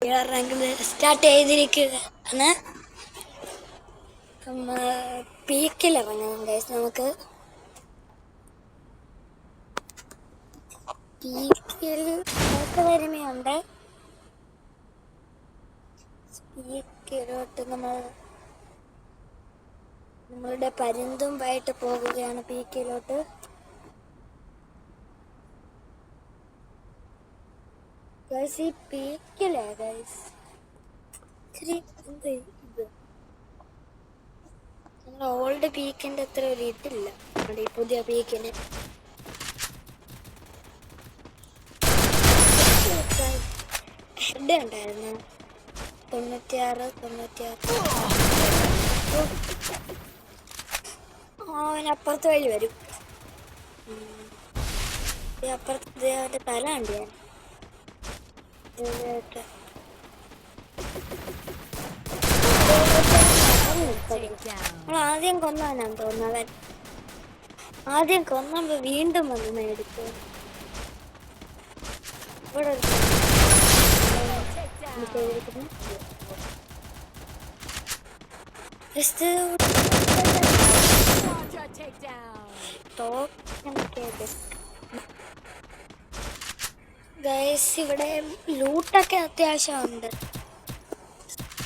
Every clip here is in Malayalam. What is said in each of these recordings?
സ്റ്റാർട്ട് ചെയ്തിരിക്കുകയാണ്. പീക്കിൽ ഇറങ്ങാം ഗൈസ്. നമുക്ക് പീക്കിൽ വരുമയുണ്ട്. പീക്കിലോട്ട് നമ്മളുടെ പരുന്തുമ്പായിട്ട് പോകുകയാണ് പീക്കിലോട്ട്. ഗൈസ് ഈ പീക്കിലേ ഗൈസ് ഇച്ചിരി ഇത് നമ്മുടെ ഓൾഡ് പീക്കിന്റെ അത്ര ഒരു ഇതില്ല നമ്മുടെ ഈ പുതിയ പീക്കിന്. ഹെഡ് ഉണ്ടായിരുന്നു 96. അവനപ്പുറത്ത് വഴി വരും. അപ്പുറത്ത് അവന്റെ തല ഉണ്ട്. ആദ്യം കൊന്നവനാന്ന് തോന്നുന്നവൻ. ആദ്യം കൊന്നപ്പോ വീണ്ടും വന്ന് മേടിച്ചു. ഇവിടെ ഗൈസ് ഇവിടെ ലൂട്ടൊക്കെ അത്യാവശ്യമുണ്ട്.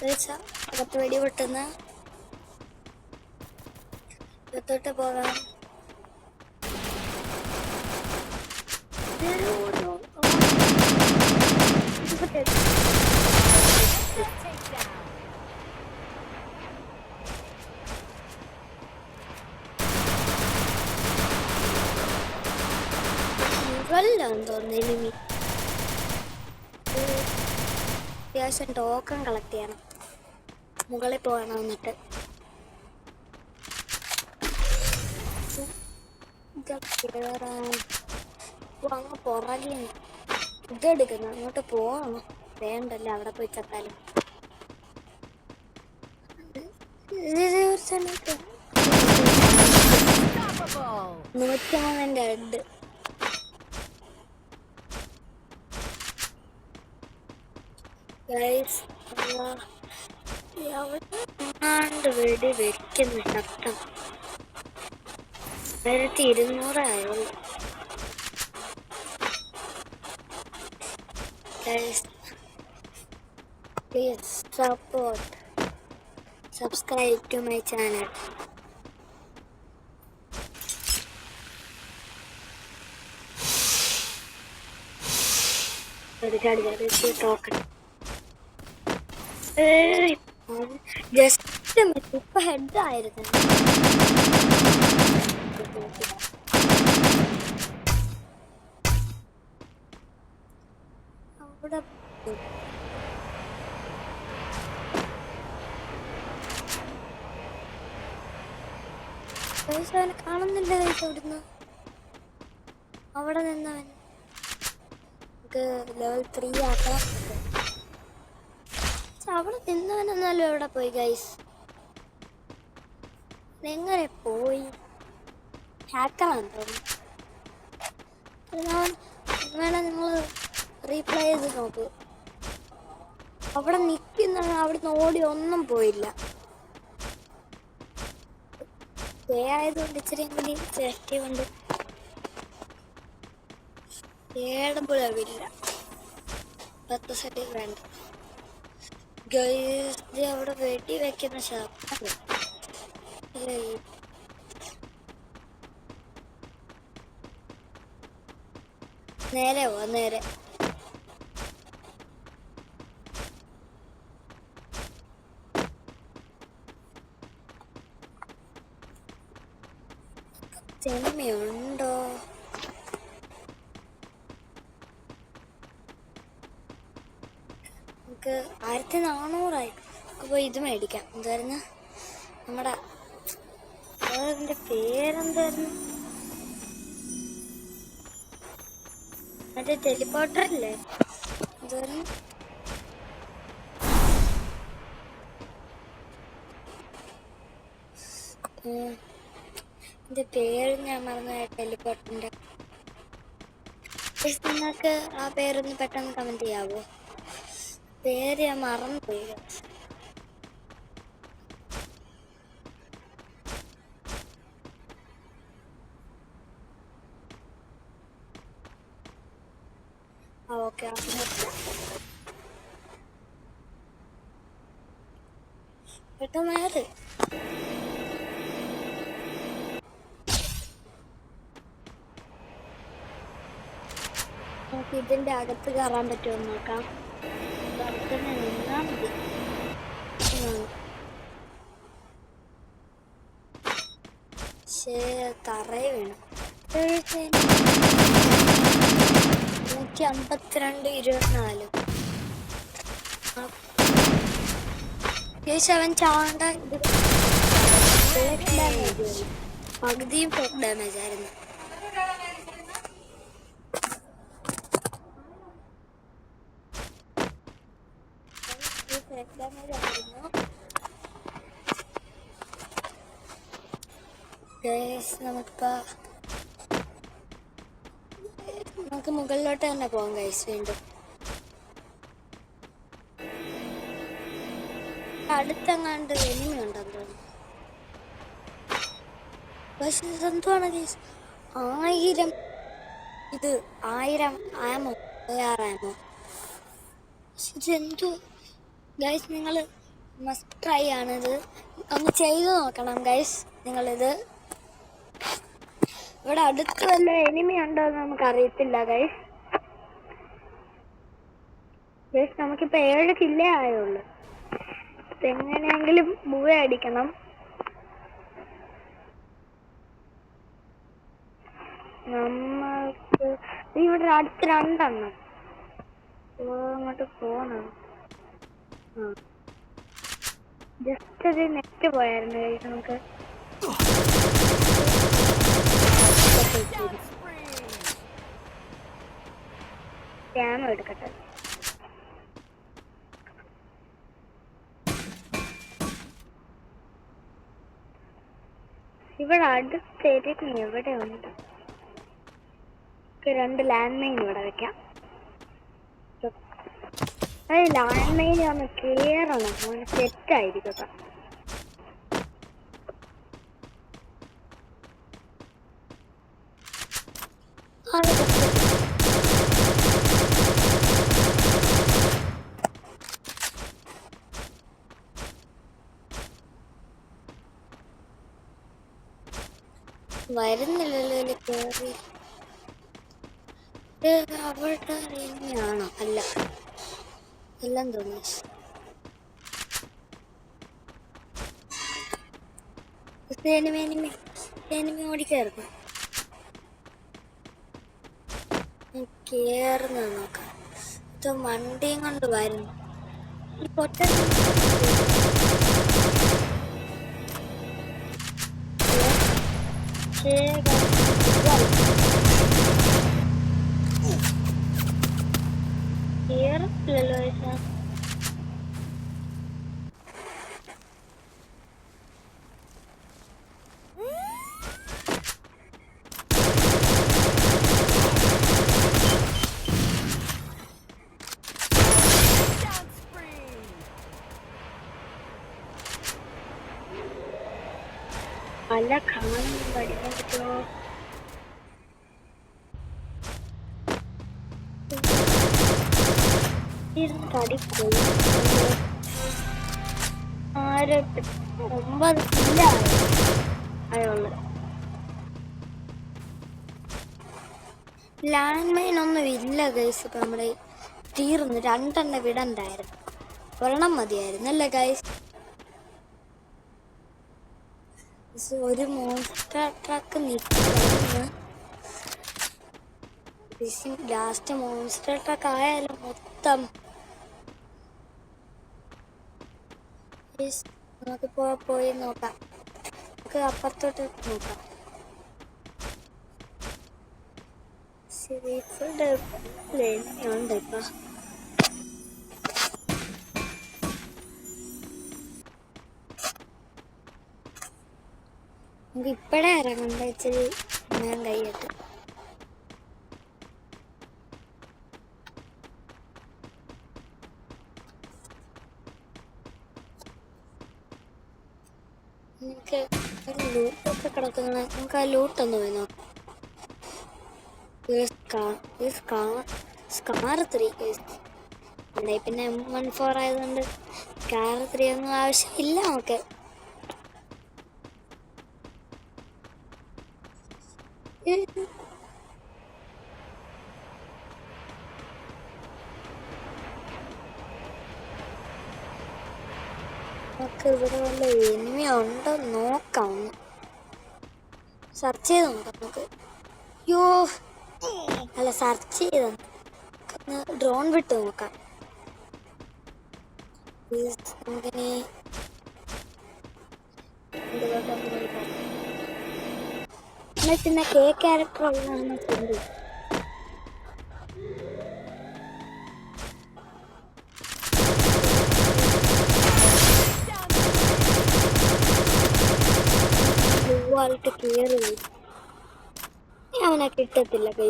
അകത്ത് വെടിപൊട്ടുന്ന അകത്തോട്ട് പോകാം. മുകളിലാന്ന് തോന്നുന്നു എനിമി. അത്യാവശ്യം ടോക്കൺ കളക്ട് ചെയ്യണം. മുകളിൽ പോകണം. എന്നിട്ട് അങ്ങ് പുറകെ ഇതെടുക്കുന്നു. അങ്ങോട്ട് പോകണം. വേണ്ടല്ലോ അവിടെ പോയി ചത്താലും. 103 ഹെഡ്. വെടി വെക്കുന്ന ശബ്ദം 1200 ആയുള്ളൂ. Please subscribe to my channel. Token just ഇപ്പൊ ഹെഡ് ആയിരുന്നു. അവിടെ അവനെ കാണുന്നില്ല. അവിടുന്ന് അവിടെ നിന്നവൻ ലെവൽ 3 ആക്കാം. അവിടെ നിന്നവനെന്നാലും എവിടെ പോയി ഗൈസ്? എങ്ങനെ പോയി? ഹാക്കറാന്ന് തോന്നുന്നു. വേണേ നിങ്ങൾ റീപ്ലൈ ചെയ്ത് നോക്ക്. അവിടെ നിൽക്കുന്നവൻ അവിടുന്ന് ഓടി ഒന്നും പോയില്ല. ആയതുകൊണ്ട് ഇച്ചിരി കൂടി സേഫ്റ്റി കൊണ്ട് ഏടുമ്പോഴില്ല. 10 സെക്കൻഡ് വേണ്ട ഗൈസ്. അവിടെ വെടി വെക്കുന്ന ശബ്ദം നേരെ പോ. നേരെ ചെമ്മയുണ്ടോ? നമുക്ക് 1400 അപ്പോൾ ഇത് മേടിക്കാം. എന്തായിരുന്നു നമ്മുടെ അതിൻ്റെ പേരെന്തായിരുന്നു? മറ്റേ ടെലിപോർട്ടറല്ലേ? എന്തായിരുന്നു ഇതിൻ്റെ പേര്? ഞാൻ മറന്നു. ടെലിപോർട്ടറിൻ്റെ നിങ്ങൾക്ക് ആ പേരൊന്ന് പെട്ടെന്ന് കമൻറ്റ് ചെയ്യാവോ? പേര് ഞാൻ മറന്നുപോയി. ഓക്കെ, പെട്ടെന്ന് നേരെ നമുക്ക് ഇതിന്റെ അകത്ത് കയറാൻ പറ്റുമോ നോക്കാം. അവിടെ തന്നെ നിന്നാ മതി. തറയെ വീണു. 152-24 അവൻ ചാണ്ട. പകുതിയും ഫോക്ക് ഡാമേജ് ആയിരുന്നു. നമുക്ക് മുകളിലോട്ട് തന്നെ പോകാം ഗൈസ്. വീണ്ടും അടുത്തെങ്ങാണ്ട് എനിമി ഉണ്ടെന്ന് തോന്നുന്നു. പക്ഷെ ഇതെന്തുവാണ് ഗൈസ്, 1000 ഇത് 1000 ആമോ ആമോ. ഇതെന്തോ ഗൈസ്, നിങ്ങൾ മസ്റ്റ് ട്രൈ ആണിത്. ഒന്ന് ചെയ്ത് നോക്കണം ഗൈസ് നിങ്ങളിത്. ഇവിടെ അടുത്ത് വല്ല എനിമി ഉണ്ടോ എന്ന് നമുക്ക് അറിയത്തില്ല ഗൈസ്. നമുക്കിപ്പോ 7 കില്ലേ ആയുള്ളൂ. എങ്ങനെയെങ്കിലും ബുവ അടിക്കണം. നമ്മൾക്ക് ഇവിടെ അടുത്ത് 2 എണ്ണം. അങ്ങോട്ട് പോണം. ജസ്റ്റ് ഒരു നെറ്റ് പോയായിരുന്നു ഗൈസ്. നമുക്ക് ക്യാമറ എടുക്കട്ടെ. ഇവിടെ അടുത്ത് എവിടെ ഉണ്ട്? 2 ലാൻഡ് മൈൻ ഇവിടെ വെക്കാം. ലാൻഡ് മൈൻ ഒന്ന് കേറണം, സെറ്റായിരിക്കും. വരുന്നില്ലല്ലോ കേറി. അവിടെ തന്നെയാണോ? അല്ല, എല്ലാം തോന്നി. എനിമി ഓടിക്കായിരുന്നു. കേറുന്നത് നോക്കാം. ഇത് വണ്ടിയും കൊണ്ട് വരുന്നു. പൊട്ട കേറത്തില്ലല്ലോ. പല കാണാൻ പഠിക്കാൻ പറ്റുമോ? തടിപ്പോയി. 9 കില്ല ആയുള്ളു. ലാൻഡ് മൈൻ ഒന്നും ഇല്ല ഗൈസ്. ഇപ്പൊ നമ്മുടെ തീർന്നു. 2 എണ്ണം വിടണ്ടായിരുന്നു, 1 മതിയായിരുന്നു അല്ലേ ഗൈസ്? ഒരു മോൺസ്റ്റർ ട്രക്ക് നിൽക്കുന്നു. ലാസ്റ്റ് മോൺസ്റ്റർ ട്രക്ക് ആയാലും മൊത്തം നമുക്ക് പോയി നോക്കാം. നമുക്ക് അപ്പുറത്തോട്ട് നോക്കാം. ഉണ്ട് ഇപ്പൊ. നമുക്ക് ഇപ്പഴേ ഇറങ്ങണ്ട, ഇച്ചിരി ഞാൻ കൈയിട്ട്. എനിക്ക് ഒരു ലൂട്ടൊക്കെ കിടക്കുന്ന നമുക്ക് ആ ലൂട്ടൊന്ന് പോയി നോക്കാം. സ്കാർ 3 ഉണ്ടായി. പിന്നെ M14 ആയതുകൊണ്ട് സ്കാർ 3 ഒന്നും ആവശ്യമില്ല നമുക്ക്. നമുക്ക് ഇവിടെ വല്ല എനിമി ഉണ്ടോ നോക്കാം. സെർച്ച് ചെയ്ത് നോക്കാം നമുക്ക്. അയ്യോ അല്ല, സെർച്ച് ചെയ്ത് ഡ്രോൺ വിട്ട് നോക്കാം. നമുക്കിനി പിന്നെ കെ ക്യാരക്ടർ ഉള്ളതാണ് ഫ്രണ്ട്. ായിട്ട് കയറി അവനെ കിട്ടത്തില്ല കൈ.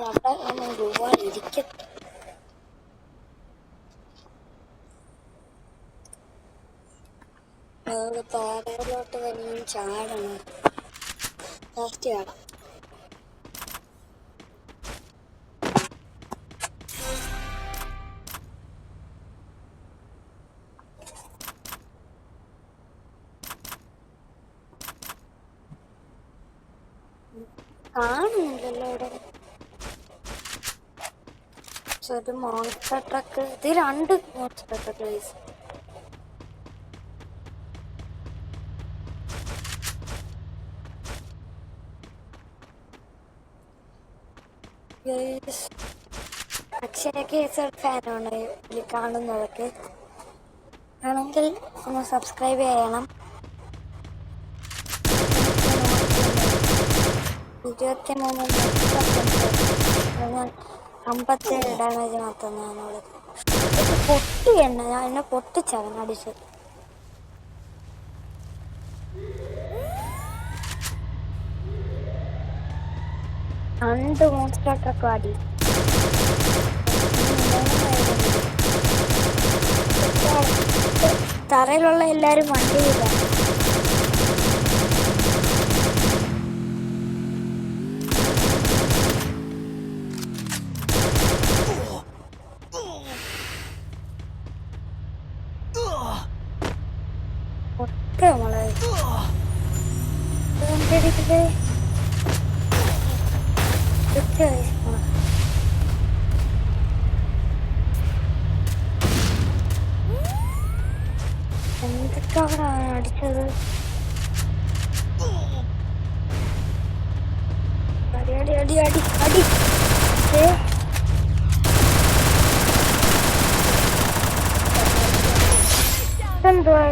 അവിടെ രൂപ ഇരിക്കട്ടെ. താരയിലോട്ട് തന്നെയും ചാടണം. ലാസ്റ്റ് ചാടാം. കാണുന്നില്ലല്ലോ ഇവിടെ. ഒരു മോൺസ്റ്റർ ട്രക്ക്. ഇത് 2 മോൺസ്റ്റർ ട്രക്ക്. അക്ഷയ കേസർ ഫാനാണ് ഇതിൽ കാണുന്നതൊക്കെ ആണെങ്കിൽ ഒന്ന് സബ്സ്ക്രൈബ് ചെയ്യണം. 23 ഞാൻ 57 ഡാമേജ് മാത്രം ഞാനുള്ളത്. പൊട്ടിയണ്ട, ഞാൻ എന്നെ പൊട്ടിച്ചവൻ അടിച്ചത്. രണ്ട് മോൺസ്റ്റർ ട്രക്ക് അടി. തറയിലുള്ള എല്ലാരും വണ്ടിയില്ല. ഒക്കെ നമ്മളെ എന്തൊക്കെ അവിടെ അടിച്ചത്. അടി അടി അടി അടി അടി. എന്തുവാ